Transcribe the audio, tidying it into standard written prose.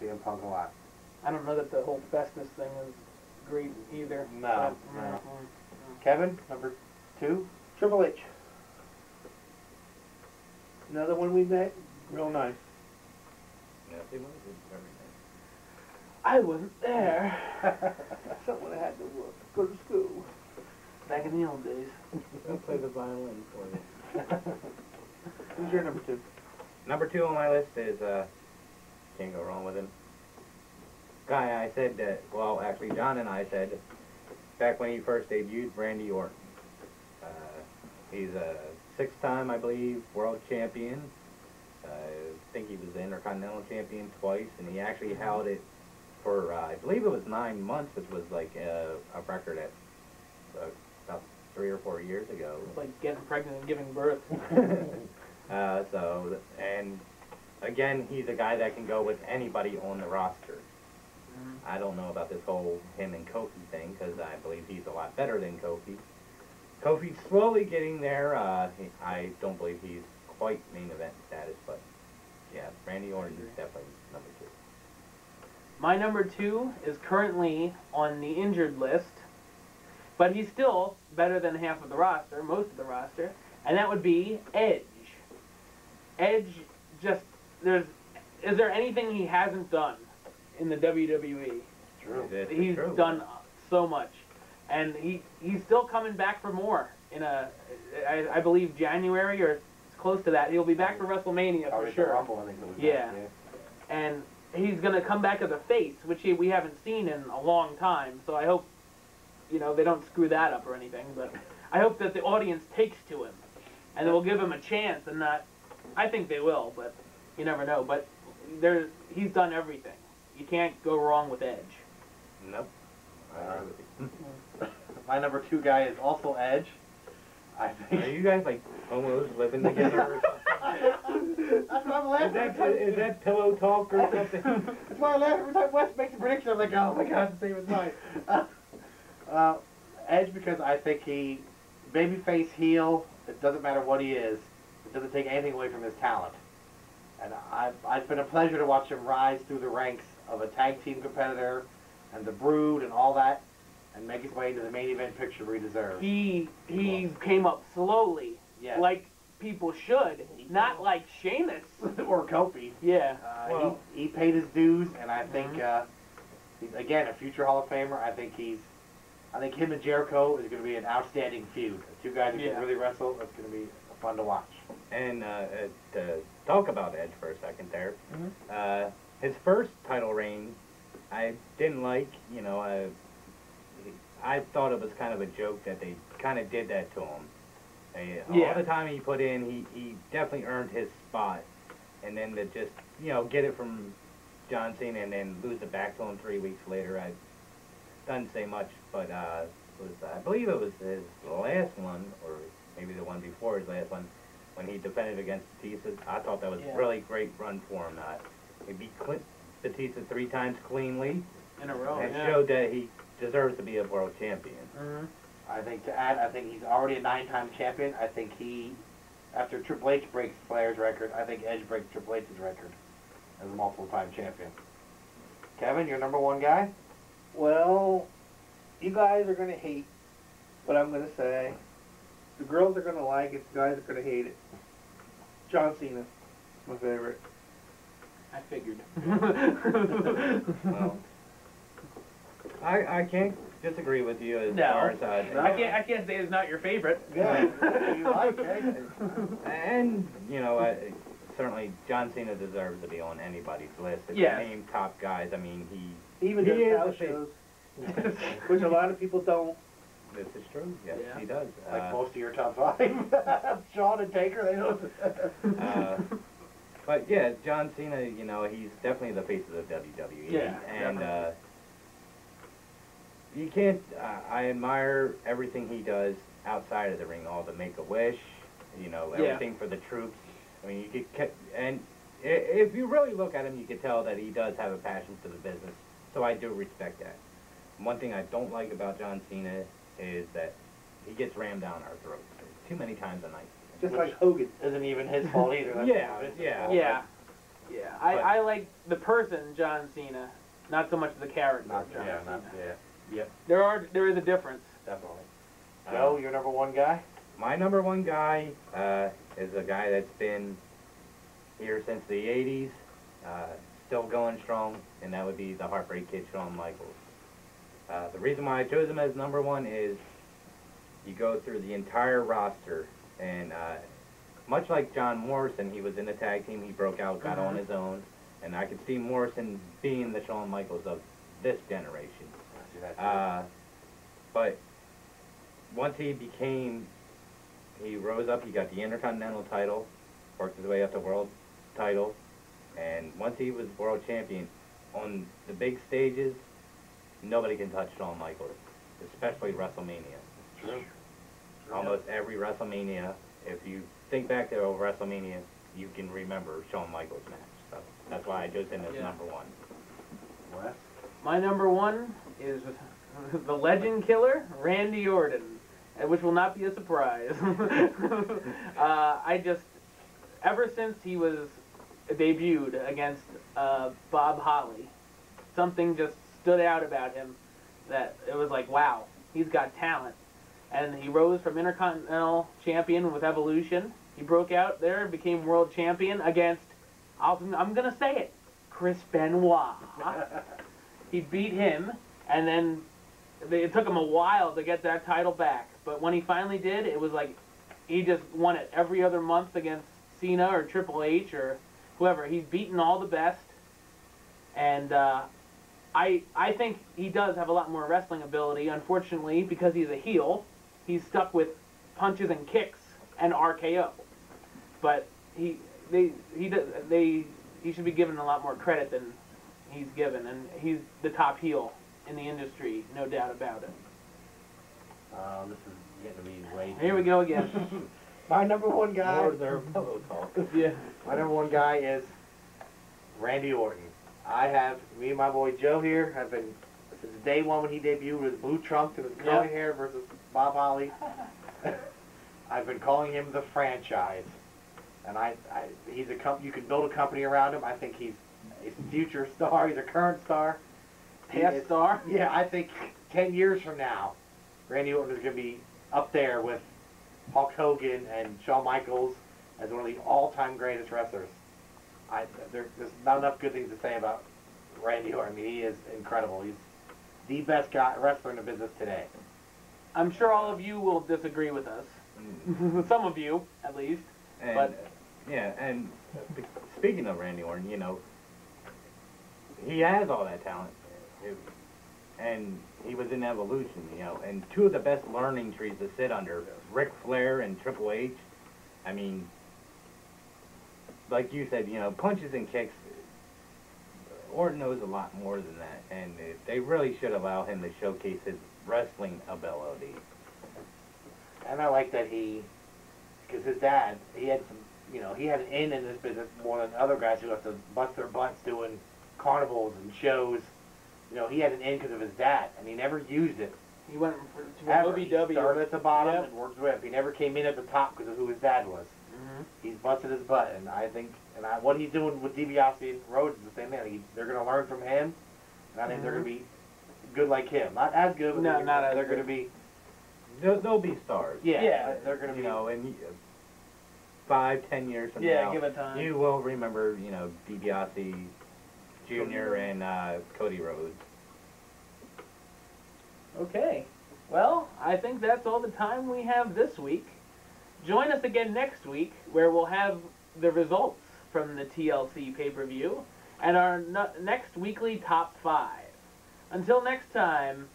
CM Punk a lot. I don't know that the whole bestness thing is great either. No. Kevin, number 2? Triple H. Another one we met. Real nice. Yeah, they wanted to do everything. I wasn't there. Someone had to work, go to school. Back in the old days. I'll play the violin for you. Who's your number 2? Number 2 on my list is, can't go wrong with him. Guy I said that, well, actually John and I said, back when he first debuted, Randy Orton. He's a 6-time, I believe, world champion. I think he was the Intercontinental Champion twice, and he actually held it for, I believe it was 9 months, which was like a record at about 3 or 4 years ago. It's like getting pregnant and giving birth. And again, he's a guy that can go with anybody on the roster. I don't know about this whole him and Kofi thing, because I believe he's a lot better than Kofi. Kofi's slowly getting there. I don't believe he's quite main event status, but yeah, Randy Orton is definitely number 2. My number 2 is currently on the injured list, but he's still better than half of the roster, most of the roster, and that would be Edge. Edge just, is there anything he hasn't done in the WWE? True. He's done so much. And he's still coming back for more in I believe January or close to that. He'll be back for WrestleMania for sure. Rumble, I think it was yeah. And he's going to come back as a face, which we haven't seen in a long time. So I hope, you know, they don't screw that up or anything. But I hope that the audience takes to him and they'll give him a chance and not. I think they will, but you never know. But he's done everything. You can't go wrong with Edge. Nope. My number 2 guy is also Edge. I think. Are you guys like almost living together or something? That's why I'm laughing. Is that pillow talk or something? That's why I laugh every time Wes makes a prediction. I'm like, oh my God, the same as mine. Edge, because I think he, babyface, heel, it doesn't matter what he is. It doesn't take anything away from his talent. And it's been a pleasure to watch him rise through the ranks of a tag team competitor and the Brood and all that, and make his way into the main event picture where he deserves. He came up slowly, like people should, not like Sheamus or Kofi. Yeah. He paid his dues, and I think he's again a future Hall of Famer. I think him and Jericho is going to be an outstanding feud. 2 guys who can really wrestle. That's going to be fun to watch. And to talk about Edge for a second there, his first title reign, I didn't like. You know, I thought it was kind of a joke that they kind of did that to him. All the time he put in, he definitely earned his spot. And then to just, you know, get it from John Cena and then lose it back to him 3 weeks later, I doesn't say much. But I believe it was his last one, or maybe the one before his last one, when he defended against Batista. I thought that was a really great run for him. He beat Batista 3 times cleanly in a row. And showed that he deserves to be a world champion. I think to add, I think he's already a 9-time champion. I think after Triple H breaks Flair's record, I think Edge breaks Triple H's record as a multiple-time champion. Kevin, your number 1 guy? Well, you guys are going to hate what I'm going to say. The girls are going to like it. The guys are going to hate it. John Cena, my favorite. I figured. Well, I can't disagree with you as far as I can't say it's not your favorite. Yeah, you like it. And you know, certainly John Cena deserves to be on anybody's list. If you name top guys, I mean he even does house shows, which a lot of people don't. This is true. Yes, he does. Like most of your top 5, Shawn and Taker, they don't. But yeah, John Cena, you know, he's definitely the face of the WWE. Yeah, and you can't. I admire everything he does outside of the ring. All the Make-A-Wish, you know, everything for the troops. I mean, you could, and if you really look at him, you could tell that he does have a passion for the business. So I do respect that. One thing I don't like about John Cena is that he gets rammed down our throats too many times a night. Just like Hogan. Isn't even his fault either. That's yeah. Yeah, But- I like the person John Cena, not so much the character. Not, of John yeah, Cena. not, yeah. Yep, There is a difference. definitely. Uh, Joe, your number one guy? My number one guy is a guy that's been here since the 80s, still going strong, and that would be the Heartbreak Kid, Shawn Michaels. The reason why I chose him as number one is you go through the entire roster, and much like John Morrison, he was in the tag team, he broke out, got on his own, and I could see Morrison being the Shawn Michaels of this generation. I see that too. But once he rose up, he got the Intercontinental title, worked his way up to world title, and once he was world champion, on the big stages, nobody can touch Shawn Michaels, especially WrestleMania. True. Almost every WrestleMania, if you think back to WrestleMania, you can remember Shawn Michaels' match. So that's why I chose him as number one. Wes? My number one is the legend killer, Randy Orton, which will not be a surprise. Ever since he was debuted against Bob Holly, something just stood out about him that it was like, wow, he's got talent. And he rose from Intercontinental Champion with Evolution. He broke out there, became World Champion against, I'm going to say it, Chris Benoit. He beat him, and then it took him a while to get that title back. But when he finally did, it was like he just won it every other month against Cena or Triple H or whoever. He's beaten all the best. And I think he does have a lot more wrestling ability. Unfortunately, because he's a heel, he's stuck with punches and kicks and RKO. But he should be given a lot more credit than he's given, and he's the top heel in the industry, no doubt about it. This is getting to be way Here we go again. My number one guy. More their pillow talk. Yeah. My number one guy is Randy Orton. Me and my boy Joe here have been, since day one when he debuted with blue trunks and his curly hair versus Bob Holly, I've been calling him the franchise. And he's you can build a company around him. I think he's a future star. He's a current star. Past star? Yeah, I think 10 years from now, Randy Orton is going to be up there with Hulk Hogan and Shawn Michaels as one of the all-time greatest wrestlers. There's not enough good things to say about Randy Orton. I mean, he is incredible. He's the best wrestler in the business today. I'm sure all of you will disagree with us. Some of you, at least. And, But yeah, and speaking of Randy Orton, you know, he has all that talent. And he was in Evolution, you know, and two of the best learning trees to sit under, Ric Flair and Triple H. I mean, like you said, you know, punches and kicks, Orton knows a lot more than that, and they really should allow him to showcase his wrestling ability. And I like that because his dad, he had an in this business more than other guys who have to bust their butts doing carnivals and shows. You know, he had an in because of his dad, and he never used it. he went to Ever. WWR. He started at the bottom Yep. and worked his way up. He never came in at the top because of who his dad was. He's busted his butt, and I think, what he's doing with DiBiase and Rhodes is the same thing. They're going to learn from him, and I think they're going to be good like him. Not as good, but they're going to be. They'll be stars. Yeah, they're going to be. You know, in 5-10 years from Yeah, now, give it time. you will remember, you know, DiBiase Jr. and Cody Rhodes. Okay. Well, I think that's all the time we have this week. Join us again next week, where we'll have the results from the TLC pay-per-view and our next weekly top 5. Until next time,